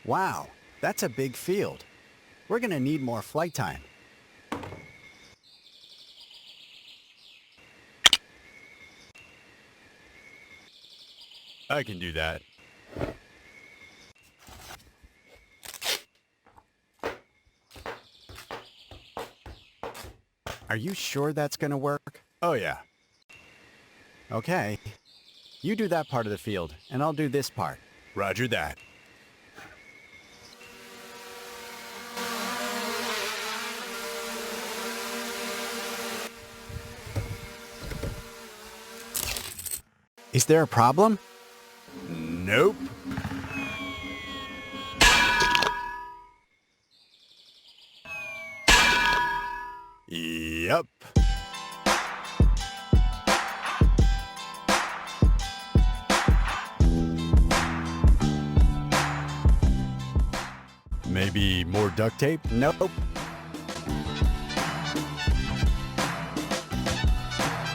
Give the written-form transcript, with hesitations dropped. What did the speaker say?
Wow, that's a big field. We're gonna need more flight time. I can do that. Are you sure that's gonna work? Oh yeah. Okay. You do that part of the field, and I'll do this part. Roger that. Is there a problem? Nope. Yep. Maybe more duct tape? Nope.